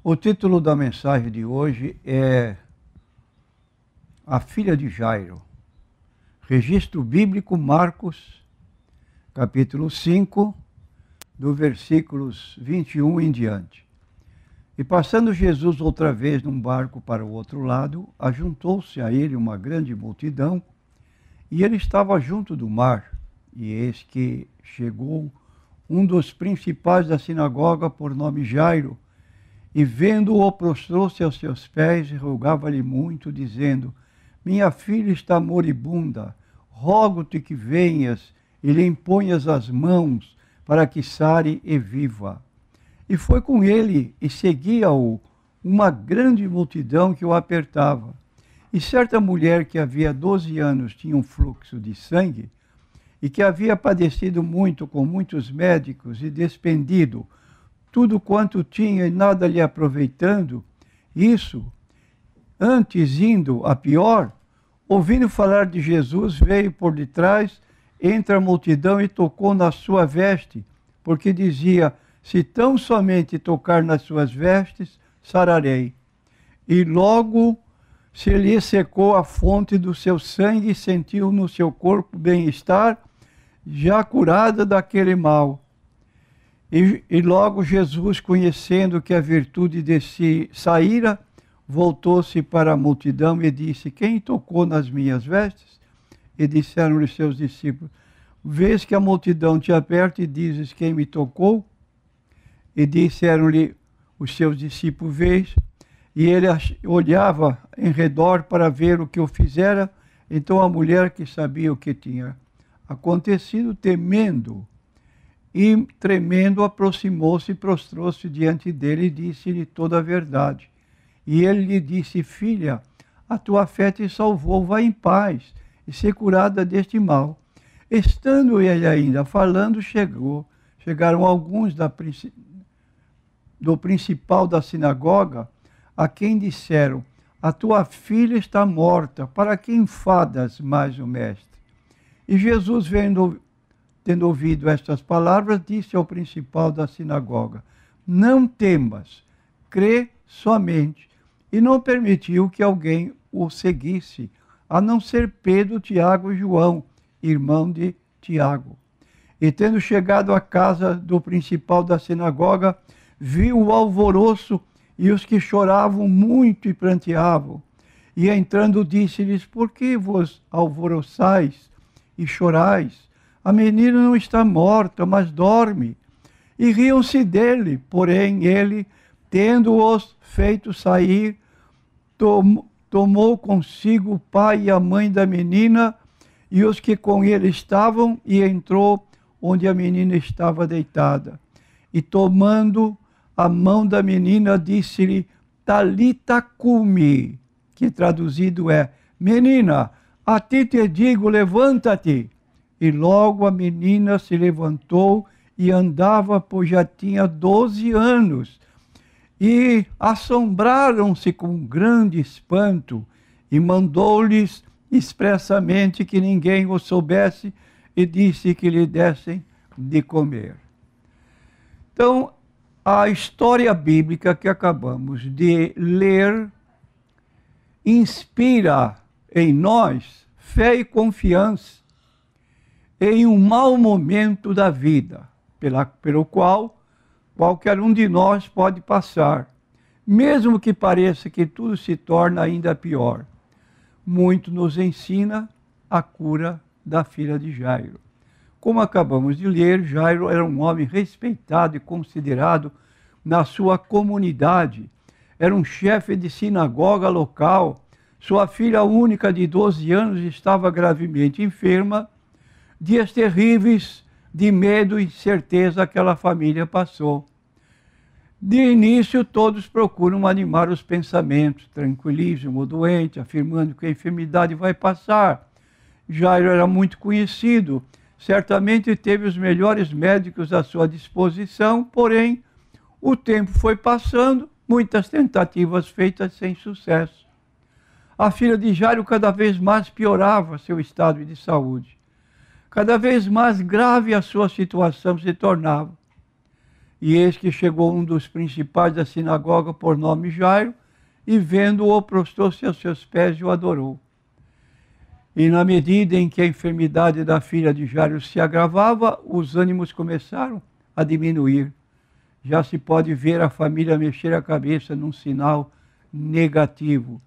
O título da mensagem de hoje é A Filha de Jairo. Registro bíblico, Marcos, capítulo 5, do versículos 21 em diante. E passando Jesus outra vez num barco para o outro lado, ajuntou-se a ele uma grande multidão, e ele estava junto do mar. E eis que chegou um dos principais da sinagoga, por nome Jairo, e vendo-o, prostrou-se aos seus pés e rogava-lhe muito, dizendo: Minha filha está moribunda, rogo-te que venhas e lhe imponhas as mãos, para que sare e viva. E foi com ele, e seguia-o uma grande multidão que o apertava. E certa mulher que havia 12 anos tinha um fluxo de sangue, e que havia padecido muito com muitos médicos e despendido tudo quanto tinha e nada lhe aproveitando, isso, antes indo a pior, ouvindo falar de Jesus, veio por detrás, entre a multidão e tocou na sua veste, porque dizia: se tão somente tocar nas suas vestes, sararei. E logo se lhe secou a fonte do seu sangue e sentiu no seu corpo bem-estar, já curada daquele mal. E logo Jesus, conhecendo que a virtude de si saíra, voltou-se para a multidão e disse: Quem tocou nas minhas vestes? E disseram-lhe seus discípulos: Vês que a multidão te aperta e dizes: Quem me tocou? E disseram-lhe os seus discípulos: Vês? E ele olhava em redor para ver o que o fizera. Então a mulher, que sabia o que tinha acontecido, temendo e tremendo, aproximou-se e prostrou-se diante dele e disse-lhe toda a verdade. E ele lhe disse: Filha, a tua fé te salvou, vai em paz e ser curada deste mal. Estando ele ainda falando, chegaram alguns do principal da sinagoga, a quem disseram: A tua filha está morta, para que enfadas mais o mestre? E Jesus, tendo ouvido estas palavras, disse ao principal da sinagoga: Não temas, crê somente. E não permitiu que alguém o seguisse, a não ser Pedro, Tiago e João, irmão de Tiago. E tendo chegado à casa do principal da sinagoga, viu o alvoroço e os que choravam muito e pranteavam. E entrando disse-lhes: Por que vos alvoroçais e chorais? A menina não está morta, mas dorme. E riam-se dele. Porém ele, tendo-os feito sair, tomou consigo o pai e a mãe da menina e os que com ele estavam, e entrou onde a menina estava deitada. E tomando a mão da menina, disse-lhe: Talita cumi, que traduzido é: Menina, a ti te digo, levanta-te. E logo a menina se levantou e andava, pois já tinha 12 anos. E assombraram-se com grande espanto, e mandou-lhes expressamente que ninguém o soubesse, e disse que lhe dessem de comer. Então, a história bíblica que acabamos de ler inspira em nós fé e confiança em um mau momento da vida, pelo qual qualquer um de nós pode passar, mesmo que pareça que tudo se torna ainda pior. Muito nos ensina a cura da filha de Jairo. Como acabamos de ler, Jairo era um homem respeitado e considerado na sua comunidade. Era um chefe de sinagoga local. Sua filha única de 12 anos estava gravemente enferma. Dias terríveis de medo e incerteza aquela família passou. De início, todos procuram animar os pensamentos, tranquilizam o doente, afirmando que a enfermidade vai passar. Jairo era muito conhecido, certamente teve os melhores médicos à sua disposição, porém, o tempo foi passando, muitas tentativas feitas sem sucesso. A filha de Jairo cada vez mais piorava seu estado de saúde. Cada vez mais grave a sua situação se tornava. E eis que chegou um dos principais da sinagoga, por nome Jairo, e vendo-o, prostou-se aos seus pés e o adorou. E na medida em que a enfermidade da filha de Jairo se agravava, os ânimos começaram a diminuir. Já se pode ver a família mexer a cabeça num sinal negativo.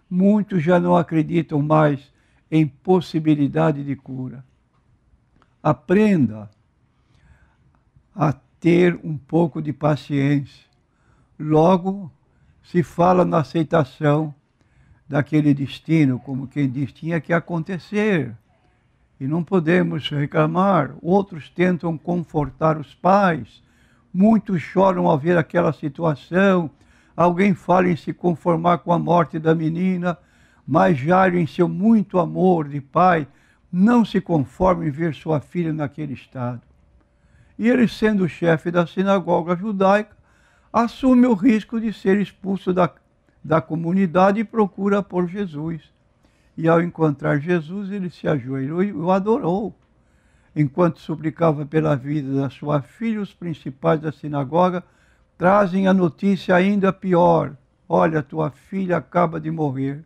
Muitos já não acreditam mais em possibilidade de cura. Aprenda a ter um pouco de paciência. Logo se fala na aceitação daquele destino, como quem diz, tinha que acontecer. E não podemos reclamar. Outros tentam confortar os pais. Muitos choram ao ver aquela situação. Alguém fala em se conformar com a morte da menina, mas Jairo, em seu muito amor de pai, não se conforma em ver sua filha naquele estado. E ele, sendo o chefe da sinagoga judaica, assume o risco de ser expulso da comunidade e procura por Jesus. E ao encontrar Jesus, ele se ajoelhou e o adorou. Enquanto suplicava pela vida da sua filha, os principais da sinagoga trazem a notícia ainda pior. Olha, tua filha acaba de morrer.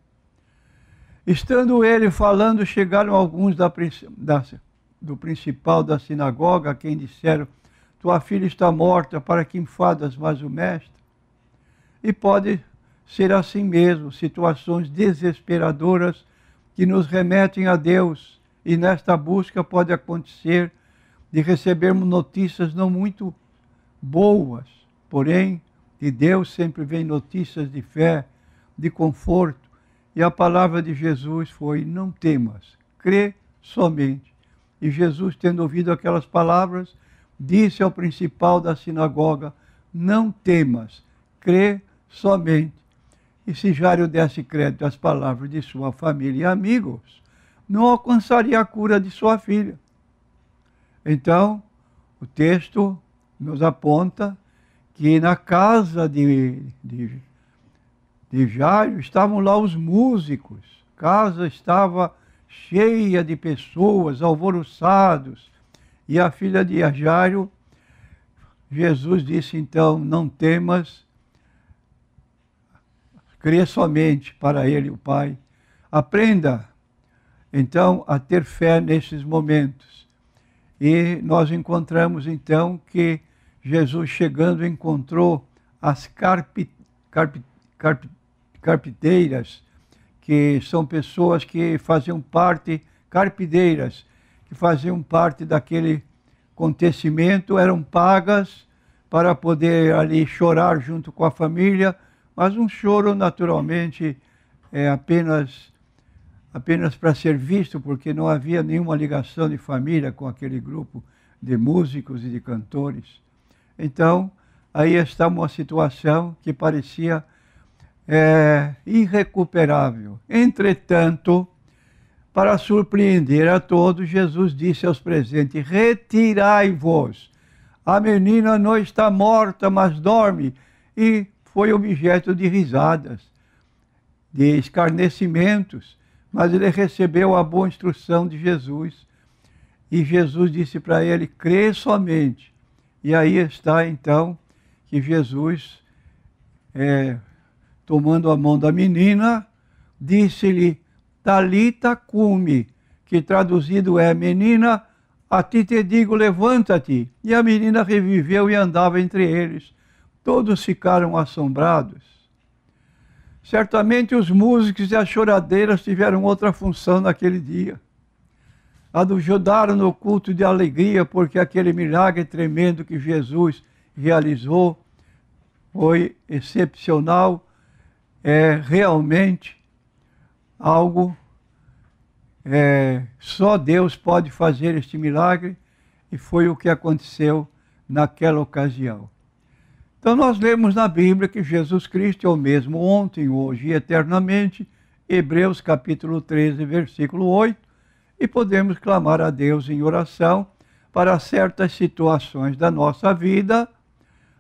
Estando ele falando, chegaram alguns do principal da sinagoga, a quem disseram, tua filha está morta, para que enfadas mais o mestre? E pode ser assim mesmo, situações desesperadoras que nos remetem a Deus. E nesta busca pode acontecer de recebermos notícias não muito boas, porém, de Deus sempre vem notícias de fé, de conforto. E a palavra de Jesus foi, não temas, crê somente. E Jesus, tendo ouvido aquelas palavras, disse ao principal da sinagoga, não temas, crê somente. E se Jairo desse crédito às palavras de sua família e amigos, não alcançaria a cura de sua filha. Então, o texto nos aponta que na casa de Jairo estavam lá os músicos. A casa estava cheia de pessoas, alvoroçados. E a filha de Jairo, Jesus disse então, não temas, crê somente para ele, o Pai. Aprenda então a ter fé nesses momentos. E nós encontramos então que Jesus chegando encontrou as carpideiras, que são pessoas que faziam parte, carpideiras, que faziam parte daquele acontecimento, eram pagas para poder ali chorar junto com a família, mas um choro naturalmente é apenas para ser visto, porque não havia nenhuma ligação de família com aquele grupo de músicos e de cantores. Então, aí está uma situação que parecia irrecuperável. Entretanto, para surpreender a todos, Jesus disse aos presentes, retirai-vos, a menina não está morta, mas dorme. E foi objeto de risadas, de escarnecimentos, mas ele recebeu a boa instrução de Jesus. E Jesus disse para ele, crê somente. E aí está então que Jesus, tomando a mão da menina, disse-lhe, Talita cumi, que traduzido é, menina, a ti te digo, levanta-te. E a menina reviveu e andava entre eles. Todos ficaram assombrados. Certamente os músicos e as choradeiras tiveram outra função naquele dia. Ajudaram no culto de alegria, porque aquele milagre tremendo que Jesus realizou foi excepcional, realmente algo, só Deus pode fazer este milagre, e foi o que aconteceu naquela ocasião. Então nós lemos na Bíblia que Jesus Cristo é o mesmo ontem, hoje e eternamente, Hebreus capítulo 13, versículo 8, e podemos clamar a Deus em oração para certas situações da nossa vida,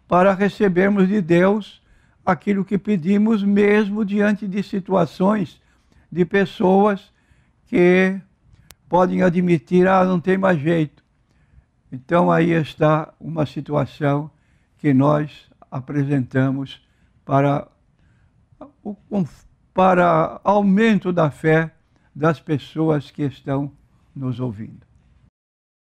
para recebermos de Deus aquilo que pedimos mesmo diante de situações de pessoas que podem admitir, não tem mais jeito. Então aí está uma situação que nós apresentamos para aumento da fé das pessoas que estão nos ouvindo.